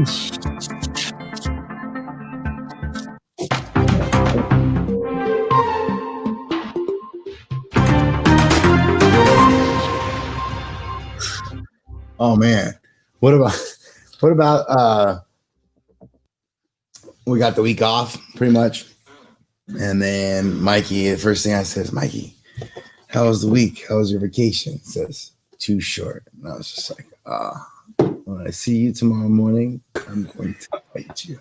Oh man, what about we got the week off pretty much, and then Mikey, the first thing I said is, Mikey, how was the week? How was your vacation? He says, too short. And I was just like, when I see you tomorrow morning, I'm going to fight you.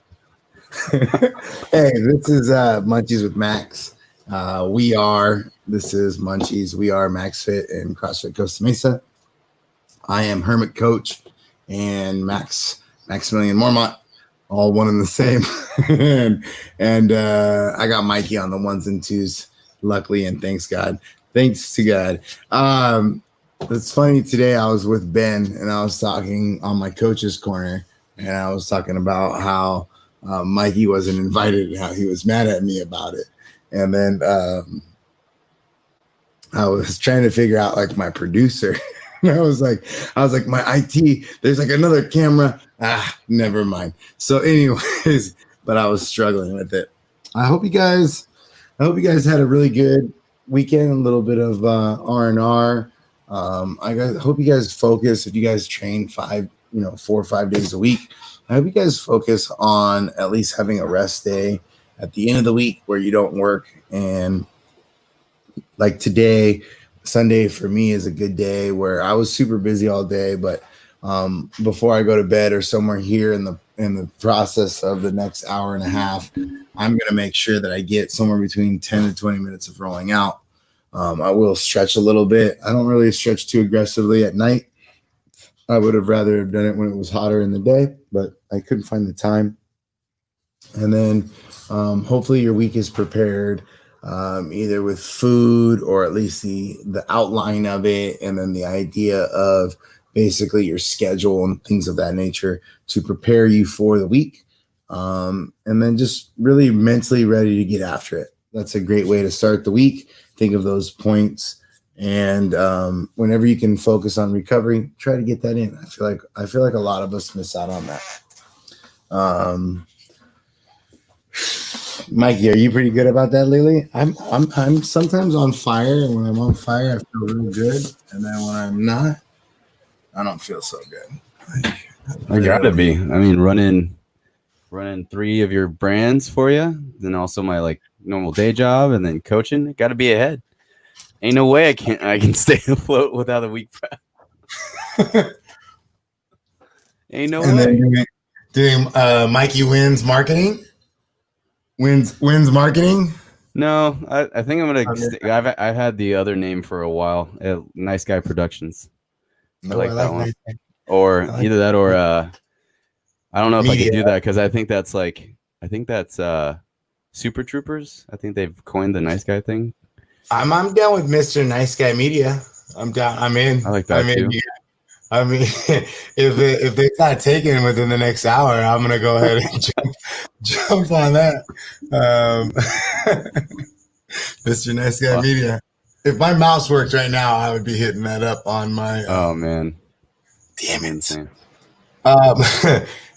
Hey, this is Munchies with Max. This is Munchies. We are Max Fit and CrossFit Costa Mesa. I am Hermit Coach and Maximilian Mormont, all one and the same. and I got Mikey on the ones and twos, luckily, and thanks God. Thanks to God. It's funny, today I was with Ben and I was talking on my coach's corner, and I was talking about how Mikey wasn't invited and how he was mad at me about it. And then I was trying to figure out like my producer. I was like, my IT, there's like another camera. Never mind. So anyways, but I was struggling with it. I hope you guys had a really good weekend, a little bit of R&R. I hope you guys focus. If you guys train 4 or 5 days a week, I hope you guys focus on at least having a rest day at the end of the week where you don't work. And like today, Sunday for me is a good day where I was super busy all day, but before I go to bed or somewhere here in the process of the next hour and a half, I'm going to make sure that I get somewhere between 10 to 20 minutes of rolling out. I will stretch a little bit. I don't really stretch too aggressively at night. I would have rather have done it when it was hotter in the day, but I couldn't find the time. And then hopefully your week is prepared, either with food or at least the outline of it, and then the idea of basically your schedule and things of that nature to prepare you for the week, and then just really mentally ready to get after it. That's a great way to start the week. Think of those points, and whenever you can focus on recovery, try to get that in. I feel like a lot of us miss out on that. Mikey, are you pretty good about that lately? I'm sometimes on fire, and when I'm on fire, I feel real good, and then when I'm not, I don't feel so good. I gotta be. I mean, running 3 of your brands for you, then also my like normal day job, and then coaching. Got to be ahead. Ain't no way I can stay afloat without a week prep. Ain't no and way. Then doing Mikey wins marketing. Wins marketing. No, I think I'm gonna. I've had the other name for a while. Nice Guy Productions. No, I like that one. Nice. Or like either that or I don't know if I can do that because I think that's Super Troopers. I think they've coined the Nice Guy thing. I'm down with Mr. Nice Guy Media. I'm down. I'm in. I like that too. Yeah. I mean, if it's not taken within the next hour, I'm gonna go ahead and jump on that. Mr. Nice Guy Media. If my mouse worked right now, I would be hitting that up on my. Oh man! Damn it.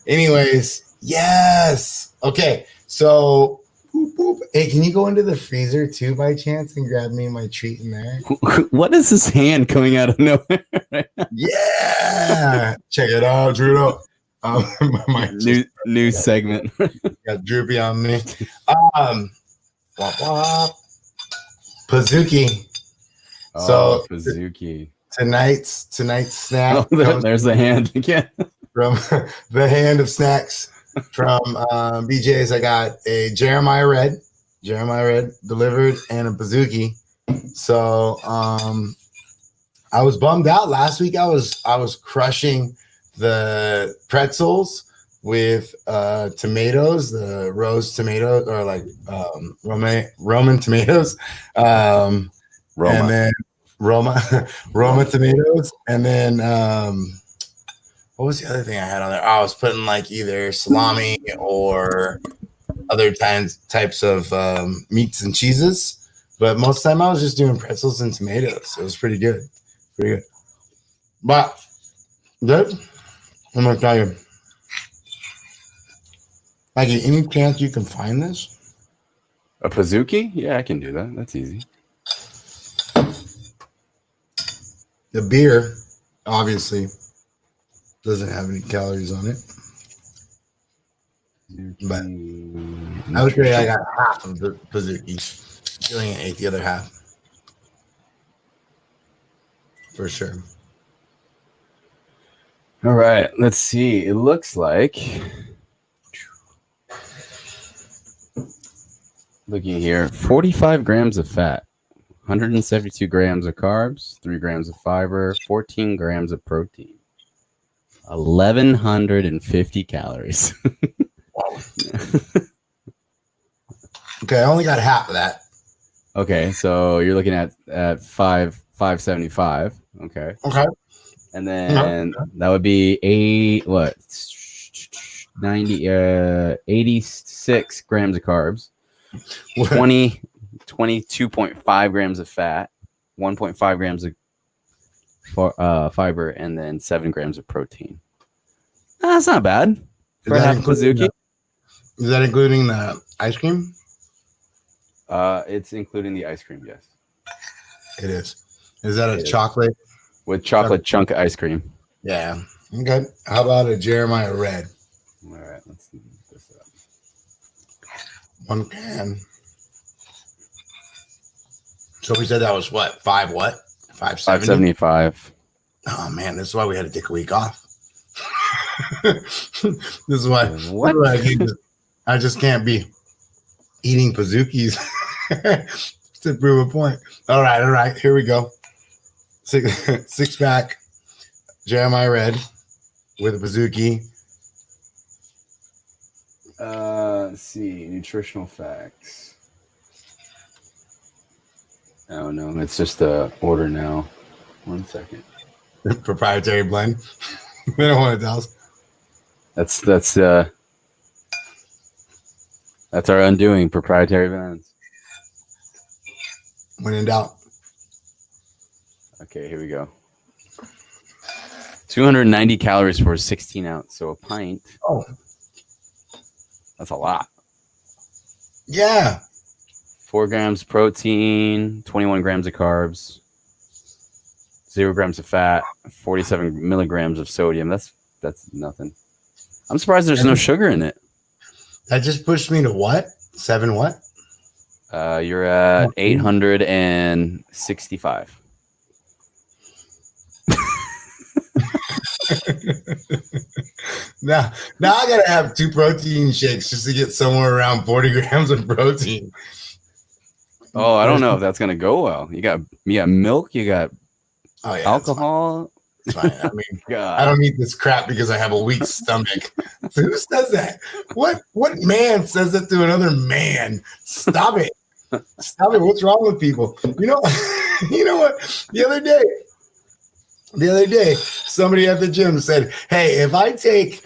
Anyways, yes. Okay. So, boop, boop. Hey, can you go into the freezer too by chance and grab me my treat in there? What is this hand coming out of nowhere? Yeah. Check it out, Drew. New segment. Got Droopy on me. Wop, wop. Pazuki. Oh, Pazuki. Tonight's snack. Oh, there's the hand again. From the hand of snacks from BJ's, I got a Jeremiah Red delivered, and a Pazuki. So I was bummed out last week. I was crushing the pretzels with tomatoes, the rose tomatoes, or like Roman tomatoes, and then Roma tomatoes, and then what was the other thing I had on there? I was putting like either salami or other types of meats and cheeses, but most of the time I was just doing pretzels and tomatoes. It was pretty good. But good. I'm gonna tell you, Like, any chance you can find this? A Pazuki? Yeah, I can do that. That's easy. The beer, obviously, doesn't have any calories on it. But I would say I got half of the Pazuki. Julian ate the other half. For sure. All right, let's see. It looks like, looking here, 45 grams of fat, 172 grams of carbs, 3 grams of fiber, 14 grams of protein, 1,150 calories. Okay, I only got half of that. Okay, so you're looking at 575. Okay. Okay. And then that would be 86 grams of carbs, 22.5 grams of fat, 1.5 grams of fiber, and then 7 grams of protein. That's not bad for half Pazuki. Is that including the ice cream? It's including the ice cream, yes. It is. Is that a chocolate? With chocolate chunk ice cream. Yeah. Okay. How about a Jeremiah Red? All right, let's see this up. 1 can. So we said that was what? 575? Oh, man. This is why we had to take a week off. This is why. What? I just can't be eating Pazukis to prove a point. All right. Here we go. Six pack Jeremiah Red with a Pazuki. Let's see. Nutritional facts. Oh, no. It's just the order now. 1 second. Proprietary blend. We don't want to tell us. That's our undoing. Proprietary blends. When in doubt. Okay, here we go. 290 calories for a 16 ounce. So a pint. Oh. That's a lot. Yeah. 4 grams protein, 21 grams of carbs, 0 grams of fat, 47 milligrams of sodium. That's nothing. I'm surprised there's no sugar in it. That just pushed me to what? 7 what? You're at 865. Now I gotta have 2 protein shakes just to get somewhere around 40 grams of protein. Oh, I don't know if that's gonna go well. You got milk, you got alcohol. It's fine. I mean, I don't eat this crap because I have a weak stomach. So who says that? What man says that to another man? Stop it. Stop it. What's wrong with people? You know what? The other day, somebody at the gym said, "Hey, if I take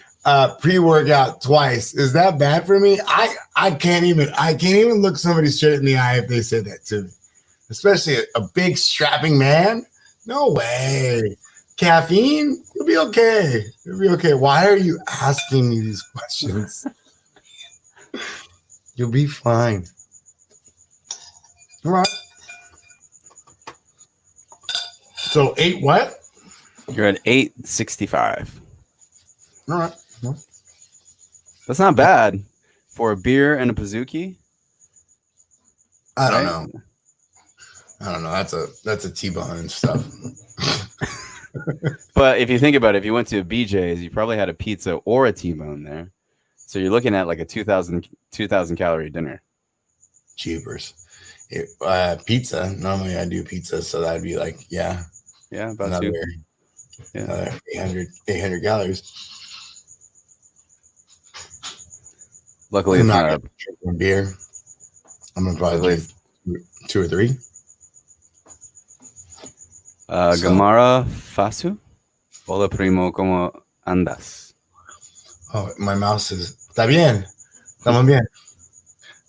pre-workout twice, is that bad for me?" I can't even look somebody straight in the eye if they said that to me. Especially a big strapping man. No way. Caffeine? You'll be okay. Why are you asking me these questions? You'll be fine. All right. So 8 what? You're at 865. All right. That's not bad for a beer and a Pazuki. I don't know. That's a T-bone and stuff. But if you think about it, if you went to a BJ's, you probably had a pizza or a T-bone there. So you're looking at like a 2,000 calorie dinner. Cheapers. Pizza. Normally I do pizza, so that'd be like, about another 800 calories. Luckily, I'm it's not not drinking beer. I'm gonna probably do 2 or 3. Gamara Fasu. Hola primo, ¿cómo andas? Oh, my mouse is. Está bien. Estamos bien.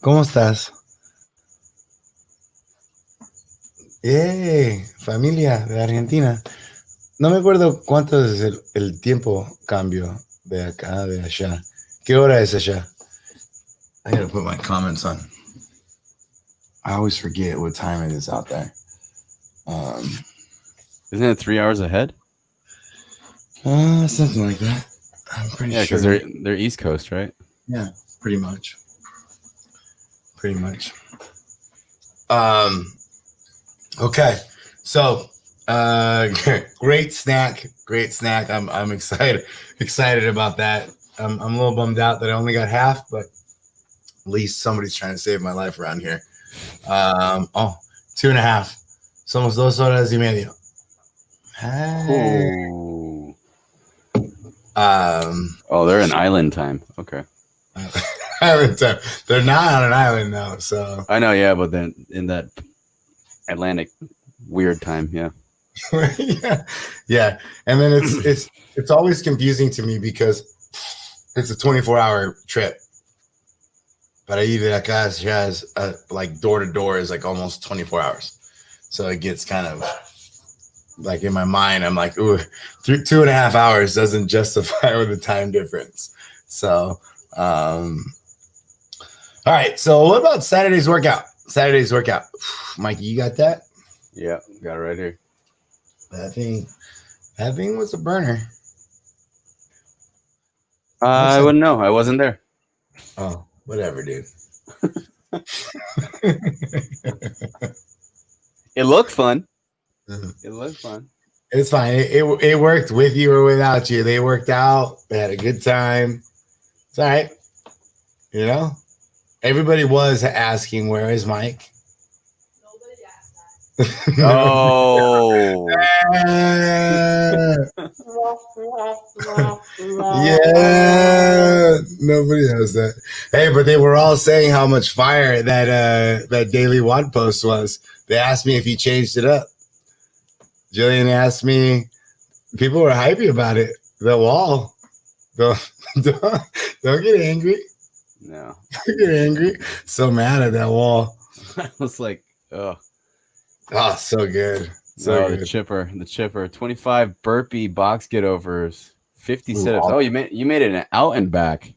¿Cómo estás? Familia de Argentina. No me acuerdo cuánto es el tiempo cambio de acá, de allá. ¿Qué hora es allá? I gotta put my comments on. I always forget what time it is out there. Isn't it 3 hours ahead? Something like that. I'm pretty Yeah, sure. because they're East Coast, right? Yeah, pretty much. Pretty much. Okay. So, great snack. Great snack. I'm excited about that. I'm a little bummed out that I only got half, but at least somebody's trying to save my life around here. 2.5. Somos 2 horas y medio. Hey. Ooh. They're in island time. Okay. Island time. They're not on an island though, so I know, yeah, but then in that Atlantic weird time, yeah. yeah. And then it's always confusing to me because it's a 24-hour trip. But I either that guy has like door to door is like almost 24 hours. So it gets kind of like in my mind, I'm like, ooh, 2.5 hours doesn't justify with the time difference. So, all right. So what about Saturday's workout? Mikey, you got that? Yeah, got it right here. That thing was a burner. I wouldn't know. I wasn't there. Oh, whatever, dude. It looked fun. Mhm. It looked fun. It's fine. It worked with you or without you. They worked out. They had a good time. It's all right. You know, everybody was asking, "Where is Mike?" Nobody asked that. Oh. Yeah, nobody has that. Hey, but they were all saying how much fire that daily WOD post was. They asked me if he changed it up. Jillian asked me. People were hypey about it. The wall. Don't get angry. No. Don't get angry. So mad at that wall. I was like, oh. Oh, so good. So The chipper. 25 burpee box get overs. 50 sit-ups. Oh, you made it an out and back.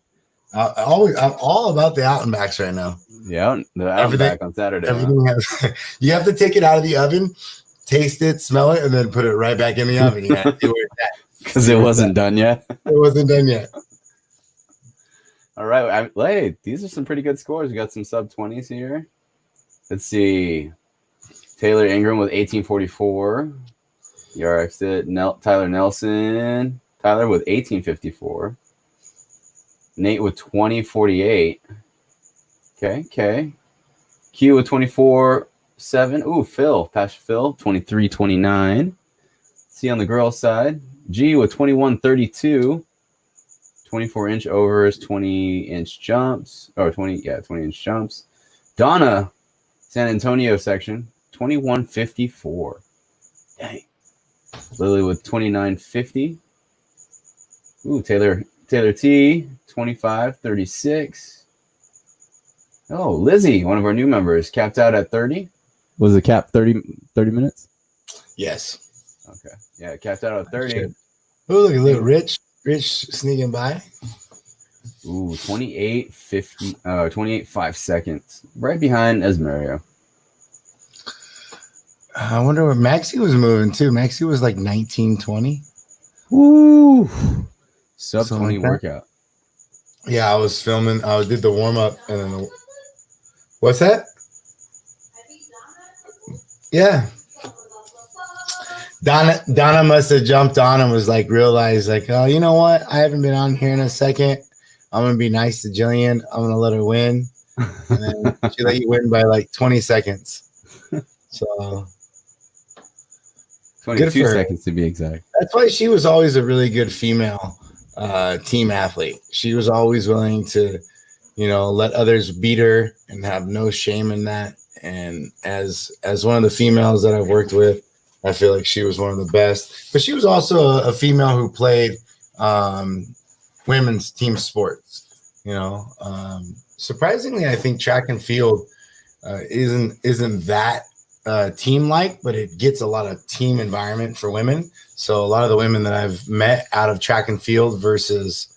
I'm all about the out and backs right now. Yeah, the out and back on Saturday. Everything has, you have to take it out of the oven, taste it, smell it, and then put it right back in the oven. You have to do it because it wasn't done yet. It wasn't done yet. All right. Hey, these are some pretty good scores. We got some sub 20s here. Let's see. Taylor Ingram with 1844. Yarx Tyler Nelson. Tyler with 1854. Nate with 2048. Okay. Q with 24.7. Ooh, Pastor Phil, 23.29. See on the girls' side. G with 21.32. 24-inch overs, 20-inch jumps. Or 20-inch jumps. Donna, San Antonio section, 21.54. Dang. Lily with 29.50. Ooh, Taylor T, 25.36. Oh, Lizzie, one of our new members, capped out at 30. Was the cap 30 minutes? Yes. Okay. Yeah, capped out at 30. Oh, look, Rich sneaking by. Ooh, 28.5 seconds. Right behind Esmerio. I wonder where Maxie was moving too. Maxie was like 19-20. Woo! Sub 20 like workout. Yeah, I was filming. I did the warm up and then what's that? Yeah. Donna must have jumped on and was like, realized like, oh, you know what? I haven't been on here in a second. I'm gonna be nice to Jillian. I'm gonna let her win. And then she let you win by like 20 seconds. So 22 seconds to be exact. That's why she was always a really good female team athlete. She was always willing to, let others beat her and have no shame in that. And as one of the females that I've worked with, I feel like she was one of the best. But she was also a female who played women's team sports. Surprisingly, I think track and field isn't that team-like, but it gets a lot of team environment for women. So a lot of the women that I've met out of track and field cross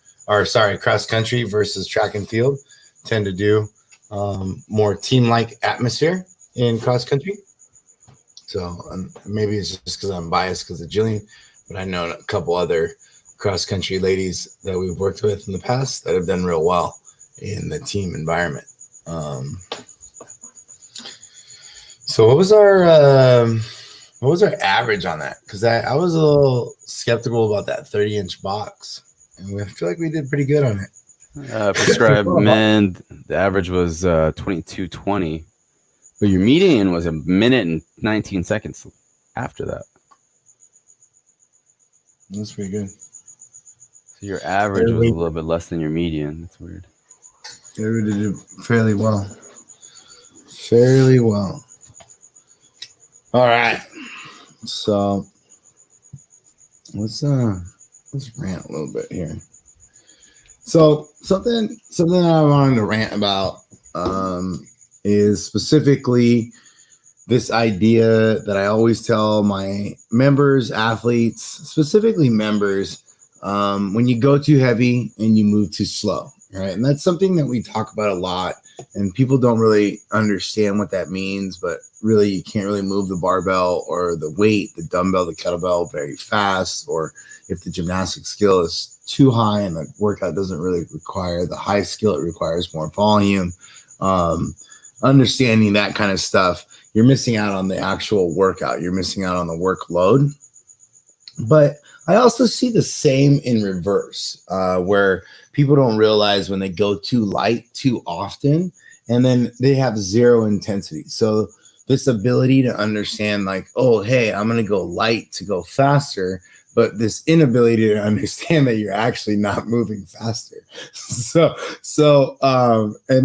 country versus track and field tend to do more team-like atmosphere in cross country. So maybe it's just because I'm biased because of Jillian, but I know a couple other cross country ladies that we've worked with in the past that have done real well in the team environment. So what was our average on that? Because I was a little skeptical about that 30-inch box, and I feel like we did pretty good on it. Prescribed men, the average was 22:20, but your median was 1 minute and 19 seconds after that. That's pretty good. So your average was a little bit less than your median. That's weird. Everybody did fairly well. Fairly well. All right. So let's rant a little bit here. So something I wanted to rant about is specifically this idea that I always tell my members, athletes, specifically members, when you go too heavy and you move too slow, right? And that's something that we talk about a lot, and people don't really understand what that means, but really you can't really move the barbell or the weight, the dumbbell, the kettlebell very fast, or if the gymnastic skill is too high and the workout doesn't really require the high skill, it requires more volume. Understanding that kind of stuff, you're missing out on the actual workout. You're missing out on the workload. But I also see the same in reverse, where people don't realize when they go too light too often, and then they have zero intensity. So this ability to understand like, oh, hey, I'm going to go light to go faster, but this inability to understand that you're actually not moving faster. And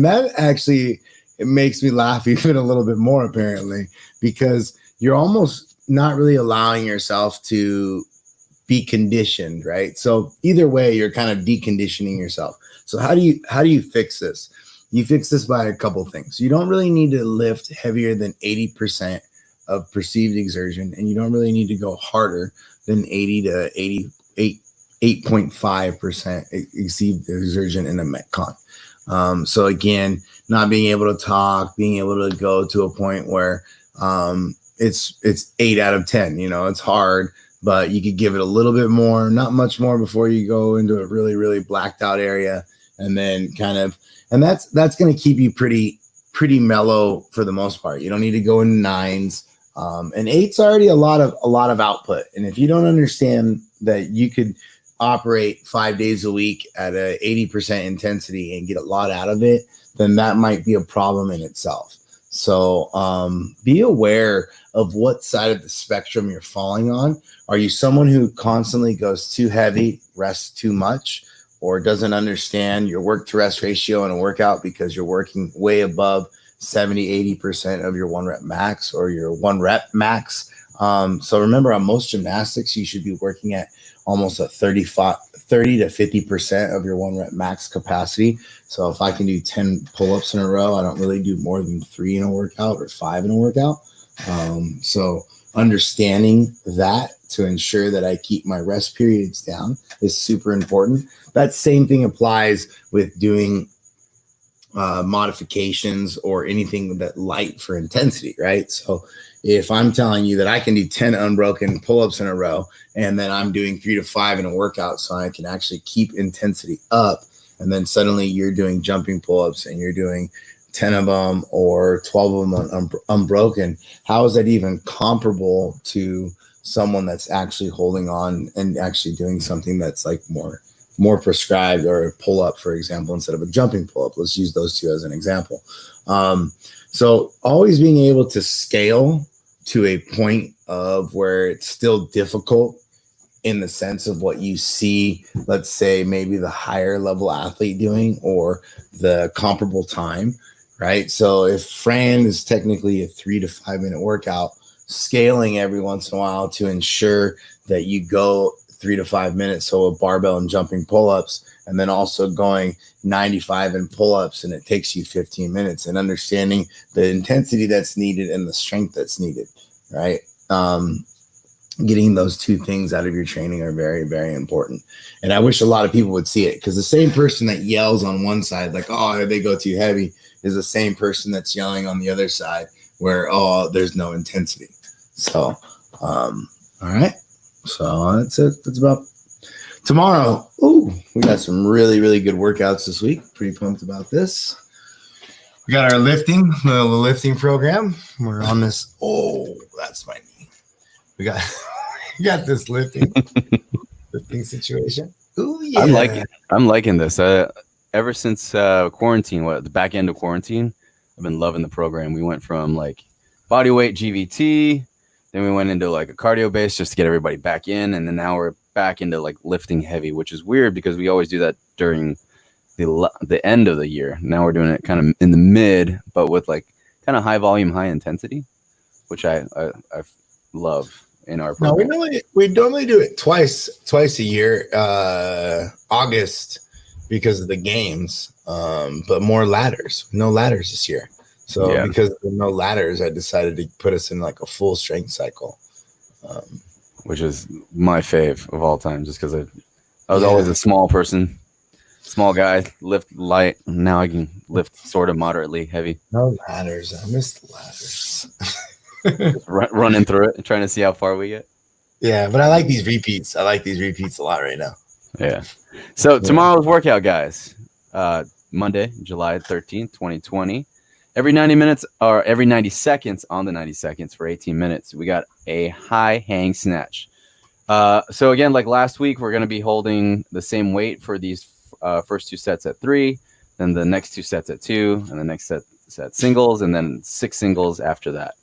that actually, it makes me laugh even a little bit more apparently, because you're almost not really allowing yourself to be conditioned, right? So either way, you're kind of deconditioning yourself. So how do you fix this? You fix this by a couple things. You don't really need to lift heavier than 80% of perceived exertion, and you don't really need to go harder than 80 to 8.5% exceed exertion in a Metcon. So again, not being able to talk, being able to go to a point where it's 8 out of 10. You know, it's hard, but you could give it a little bit more, not much more, before you go into a really, really blacked out area, and then and that's going to keep you pretty mellow for the most part. You don't need to go into 9s. And 8's already a lot of output. And if you don't understand that you could operate 5 days a week at a 80% intensity and get a lot out of it, then that might be a problem in itself. So be aware of what side of the spectrum you're falling on. Are you someone who constantly goes too heavy, rests too much, or doesn't understand your work to rest ratio in a workout because you're working way above 70-80% of your 1 rep max or your 1 rep max? So remember, on most gymnastics, you should be working at almost a 30 to 50% of your 1 rep max capacity. So if I can do 10 pull-ups in a row, I don't really do more than 3 in a workout or 5 in a workout. So understanding that to ensure that I keep my rest periods down is super important. That same thing applies with doing modifications or anything that light for intensity, right? So if I'm telling you that I can do 10 unbroken pull-ups in a row, and then I'm doing 3 to 5 in a workout so I can actually keep intensity up, and then suddenly you're doing jumping pull-ups and you're doing 10 of them or 12 of them unbroken, how is that even comparable to someone that's actually holding on and actually doing something that's like more prescribed, or a pull-up, for example, instead of a jumping pull-up? Let's use those two as an example. So always being able to scale to a point of where it's still difficult in the sense of what you see, let's say maybe the higher level athlete doing, or the comparable time, right? So if Fran is technically a 3 to 5 minute workout, scaling every once in a while to ensure that you go 3 to 5 minutes, so a barbell and jumping pull-ups, and then also going 95 in pull-ups, and it takes you 15 minutes, and understanding the intensity that's needed and the strength that's needed, right? getting those two things out of your training are very, very important. And I wish a lot of people would see it, because the same person that yells on one side, like, oh, they go too heavy, is the same person that's yelling on the other side where, oh, there's no intensity. So, all right. So that's it. That's about tomorrow. Oh, we got some really, really good workouts this week. Pretty pumped about this. We got our the lifting program. We're on this. Oh, that's my knee. We got this lifting situation. Oh yeah, I'm liking this. Ever since quarantine, the back end of quarantine, I've been loving the program. We went from like body weight GVT, then we went into like a cardio base just to get everybody back in, and then now we're back into like lifting heavy, which is weird because we always do that during the end of the year. Now we're doing it kind of in the mid, but with like kind of high volume, high intensity, which I love in our program. No, we normally do it twice a year, August, because of the games, but more ladders. No ladders this year. So yeah. Because of no ladders, I decided to put us in like a full strength cycle. Which is my fave of all time, just because I was always a small guy, lift light. Now I can lift sort of moderately heavy. No ladders. I miss the ladders. Running through it and trying to see how far we get. Yeah, but I like these repeats. I like these repeats a lot right now. Yeah. So tomorrow's workout, guys. Monday, July 13th, 2020. Every 90 minutes or every 90 seconds on the 90 seconds for 18 minutes, we got a high hang snatch. So again, like last week, we're going to be holding the same weight for these first two sets at 3, then the next two sets at 2, and the next set singles, and then 6 singles after that.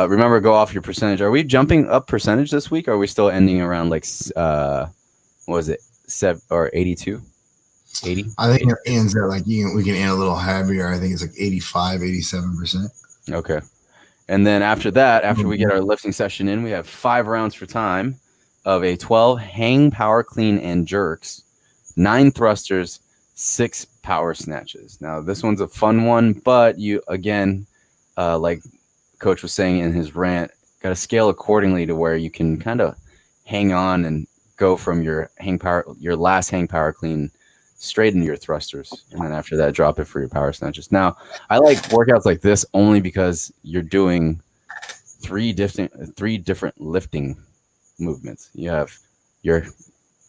Remember, go off your percentage. Are we jumping up percentage this week? Or are we still ending around like, what was it, 7 or 82? 80? I think it ends at like, we can end a little heavier. I think it's like 85, 87%. Okay. And then after that, after we get our lifting session in, we have 5 rounds for time of a 12 hang, power clean, and jerks, 9 thrusters, 6 power snatches. Now, this one's a fun one, but you, again, like Coach was saying in his rant, got to scale accordingly to where you can kind of hang on and go from your last hang power clean straight into your thrusters, and then after that, drop it for your power snatches. Now, I like workouts like this only because you're doing 3 different lifting movements. You have your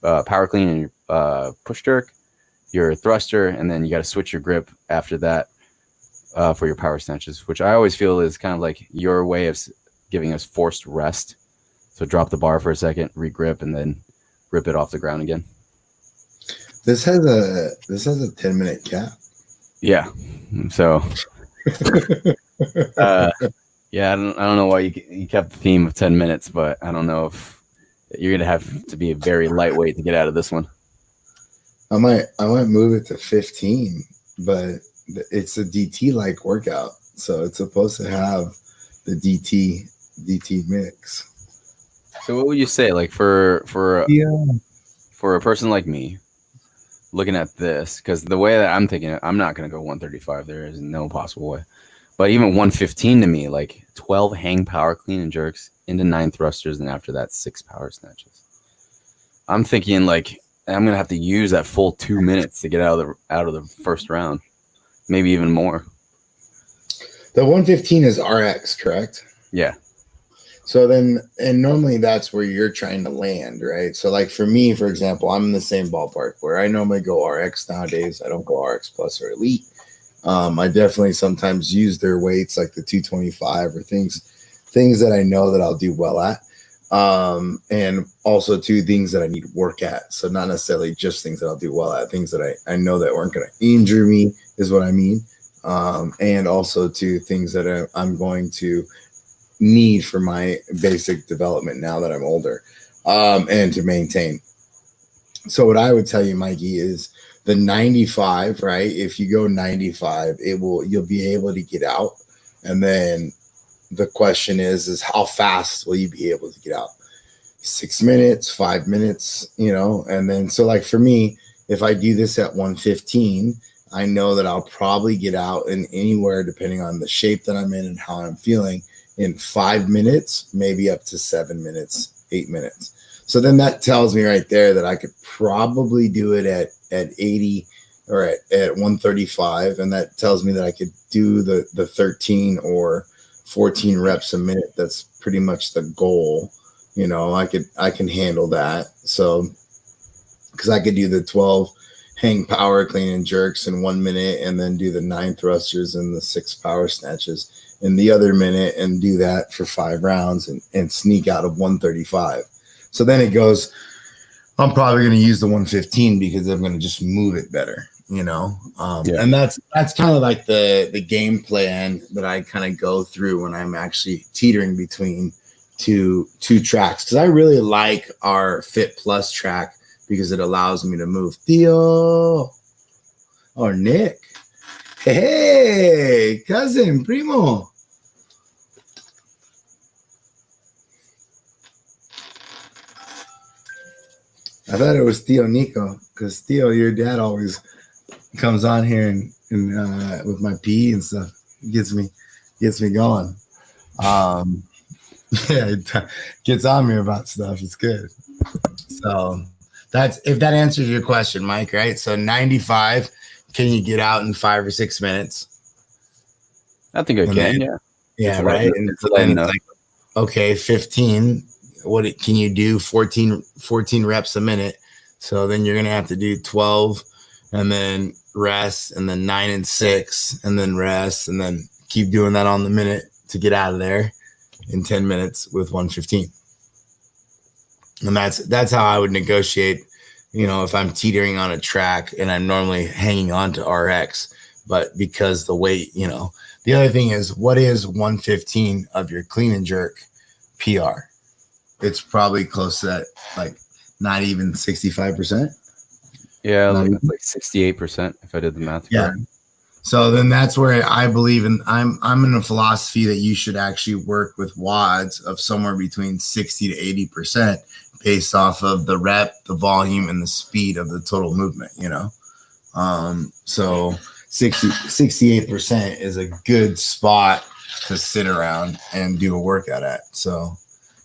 power clean and your push jerk, your thruster, and then you got to switch your grip after that for your power snatches, which I always feel is kind of like your way of giving us forced rest. So drop the bar for a second, regrip, and then rip it off the ground again. This has a 10-minute cap. Yeah. So yeah, I don't know why you kept the theme of 10 minutes, but I don't know if you're gonna have to be a very lightweight to get out of this one. I might move it to 15, but it's a DT like workout, so it's supposed to have the DT mix. So what would you say, like for a person like me, looking at this, because the way that I'm thinking it, I'm not going to go 135. There is no possible way. But even 115 to me, like 12 hang power clean and jerks into 9 thrusters, and after that 6 power snatches. I'm thinking like I'm going to have to use that full 2 minutes to get out of the first round, maybe even more. The 115 is RX, correct? Yeah. So then, and normally that's where you're trying to land, right? So like for me, for example, I'm in the same ballpark where I normally go RX nowadays. I don't go RX plus or elite. I definitely sometimes use their weights like the 225 or things that I know that I'll do well at. And also 2 things that I need to work at. So not necessarily just things that I'll do well at, things that I know that aren't going to injure me is what I mean. And also 2 things that I'm going to need for my basic development now that I'm older, and to maintain. So what I would tell you, Mikey, is the 95, right? If you go 95, you'll be able to get out. And then the question is how fast will you be able to get out? 6 minutes, 5 minutes, and then, so like for me, if I do this at 115, I know that I'll probably get out in anywhere, depending on the shape that I'm in and how I'm feeling, in 5 minutes, maybe up to 7 minutes, 8 minutes. So then that tells me right there that I could probably do it at 80 or at 135. And that tells me that I could do the 13 or 14 reps a minute. That's pretty much the goal. You know, I can handle that. So, because I could do the 12 hang power clean and jerks in 1 minute, and then do the 9 thrusters and the 6 power snatches in the other minute, and do that for 5 rounds and sneak out of 135. So then it goes, I'm probably going to use the 115 because I'm going to just move it better, you know? And that's kind of like the game plan that I kind of go through when I'm actually teetering between two tracks. Cause I really like our Fit Plus track because it allows me to move. Theo or Nick. Hey, cousin, primo. I thought it was Theo Nico, because Theo, your dad, always comes on here and with my PE and stuff. It gets me going. Yeah, it gets on me about stuff. It's good. So that's, if that answers your question, Mike, right? So 95, can you get out in 5 or 6 minutes? I think I can. Then, yeah, right. And then it's like, okay, 15. What can you do? 14 reps a minute. So then you're gonna have to do 12 and then rest, and then 9 and 6 and then rest, and then keep doing that on the minute to get out of there in 10 minutes with 115. And that's how I would negotiate, you know, if I'm teetering on a track and I'm normally hanging on to RX, but because the weight, you know. The other thing is, what is 115 of your clean and jerk PR? It's probably close to that, like not even 65%. Yeah, like 68% if I did the math. Yeah. Correct. So then that's where I believe in. I'm in a philosophy that you should actually work with WODs of somewhere between 60 to 80% based off of the rep, the volume, and the speed of the total movement, you know? So 68% is a good spot to sit around and do a workout at. So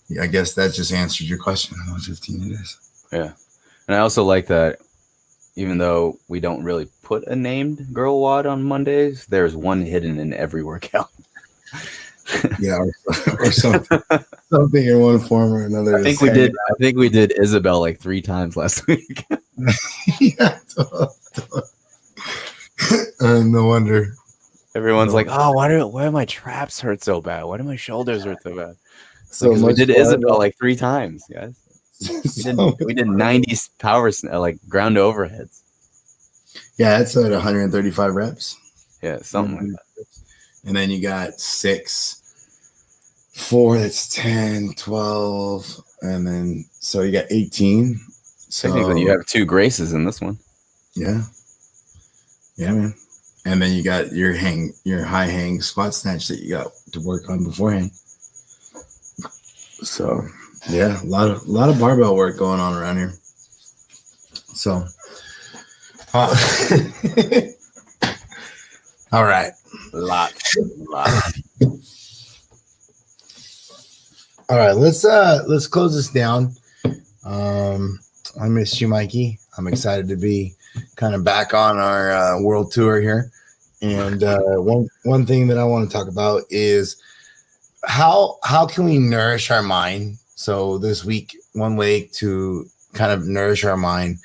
yeah, I guess that just answered your question. 115 it is. Yeah. And I also like that even though we don't really put a named girl WOD on Mondays, there's one hidden in every workout. Yeah, or something in one form or another. I think we did Isabel like 3 times last week. Yeah, totally. No wonder. Everyone's like, "Oh, why do my traps hurt so bad? Why do my shoulders hurt so bad?" So we did Isabel like 3 times, guys. We did 90 powers, like ground overheads. Yeah, that's at 135 reps. Yeah, something like that. And then you got 6, 4, that's 10, 12, and then so you got 18. So technically you have 2 graces in this one. Yeah. Yeah, man. And then you got your high hang squat snatch that you got to work on beforehand. So yeah, a lot of barbell work going on around here. So all right. Lot. All right, let's close this down. I missed you, Mikey. I'm excited to be kind of back on our world tour here. And one thing that I want to talk about is how can we nourish our mind? So this week, one way to kind of nourish our mind,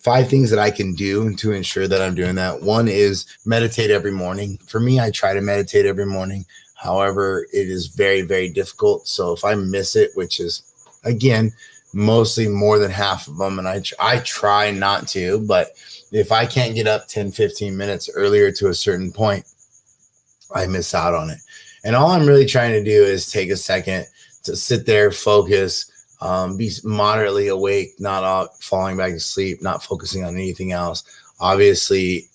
5 things that I can do to ensure that I'm doing that. One is meditate every morning. For me, I try to meditate every morning. However, it is very, very difficult. So if I miss it, which is, again, mostly more than half of them, and I try not to, but if I can't get up 10, 15 minutes earlier to a certain point, I miss out on it. And all I'm really trying to do is take a second to sit there, focus, be moderately awake, not falling back to sleep, not focusing on anything else. Obviously,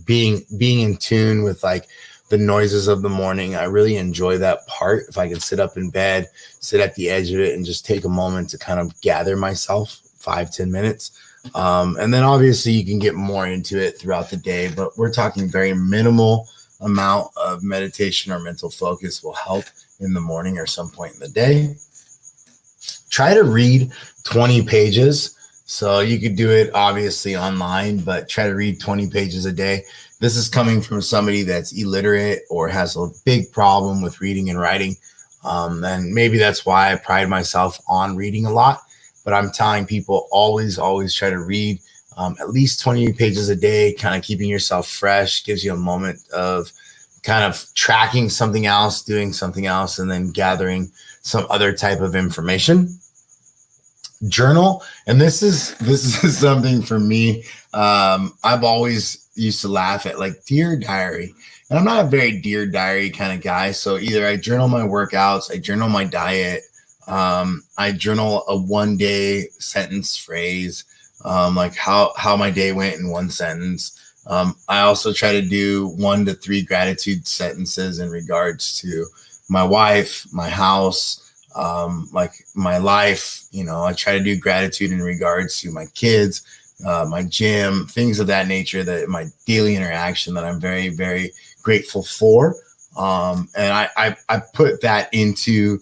being in tune with like the noises of the morning. I really enjoy that part. If I can sit up in bed, sit at the edge of it, and just take a moment to kind of gather myself, 5-10 minutes. And then obviously you can get more into it throughout the day, but we're talking very minimal amount of meditation or mental focus will help in the morning or some point in the day. Try to read 20 pages. So you could do it obviously online, but try to read 20 pages a day. This is coming from somebody that's illiterate or has a big problem with reading and writing. And maybe that's why I pride myself on reading a lot. But I'm telling people always try to read at least 20 pages a day, kind of keeping yourself fresh, gives you a moment of kind of tracking something else, doing something else, and then gathering some other type of information. Journal. And this is something for me. I've always used to laugh at like Dear Diary. And I'm not a very Dear Diary kind of guy. So either I journal my workouts, I journal my diet, I journal a 1 day sentence phrase, like how my day went in one sentence. I also try to do 1 to 3 gratitude sentences in regards to my wife, my house, like my life. You know, I try to do gratitude in regards to my kids, my gym, things of that nature, that my daily interaction that I'm very, very grateful for. And I put that into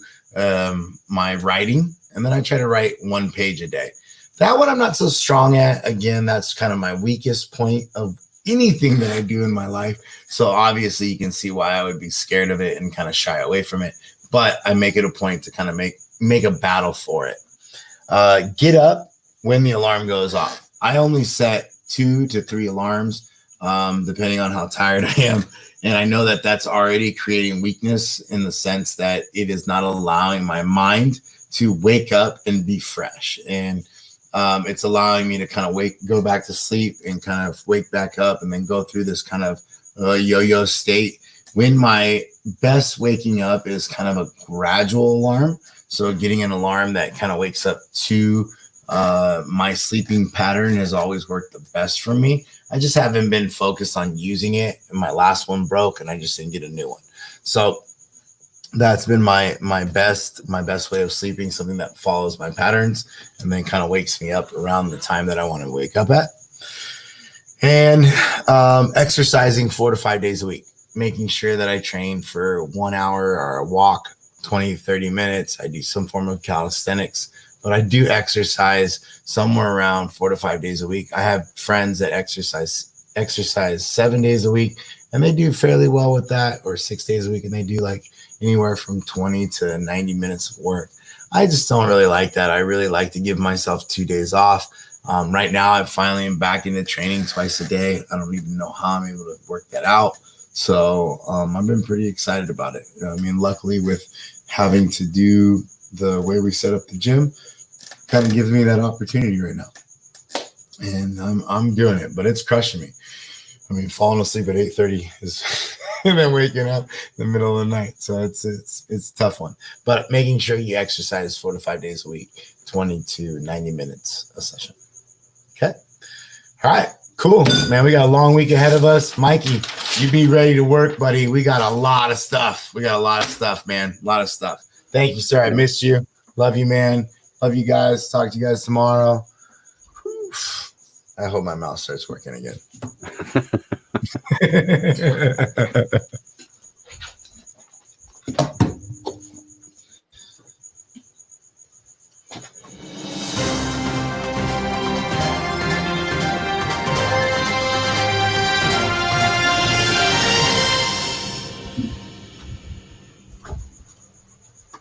my writing, and then I try to write 1 page a day. That one I'm not so strong at. Again, that's kind of my weakest point of anything that I do in my life. So obviously you can see why I would be scared of it and kind of shy away from it. But I make it a point to kind of make a battle for it. Get up when the alarm goes off. I only set 2 to 3 alarms, depending on how tired I am. And I know that that's already creating weakness in the sense that it is not allowing my mind to wake up and be fresh. And it's allowing me to kind of go back to sleep and kind of wake back up and then go through this kind of yo-yo state. When my best waking up is kind of a gradual alarm. So getting an alarm that kind of wakes up to my sleeping pattern has always worked the best for me. I just haven't been focused on using it. And my last one broke and I just didn't get a new one. So that's been my best way of sleeping, something that follows my patterns and then kind of wakes me up around the time that I want to wake up at. And exercising 4 to 5 days a week, making sure that I train for 1 hour or a walk, 20, 30 minutes. I do some form of calisthenics, but I do exercise somewhere around 4 to 5 days a week. I have friends that exercise 7 days a week, and they do fairly well with that, or 6 days a week, and they do like anywhere from 20 to 90 minutes of work. I just don't really like that. I really like to give myself 2 days off. Right now, I finally am back into training twice a day. I don't even know how I'm able to work that out. So I've been pretty excited about it. I mean, luckily with having to do the way we set up the gym, kind of gives me that opportunity right now. And I'm doing it, but it's crushing me. I mean, falling asleep at 8:30 is and then waking up in the middle of the night. So it's a tough one. But making sure you exercise 4 to 5 days a week, 20 to 90 minutes a session. Okay. All right. Cool, man. We got a long week ahead of us. Mikey, you be ready to work, buddy. We got a lot of stuff. Man. A lot of stuff. Thank you, sir. I missed you. Love you, man. Love you guys. Talk to you guys tomorrow. Whew. I hope my mouth starts working again.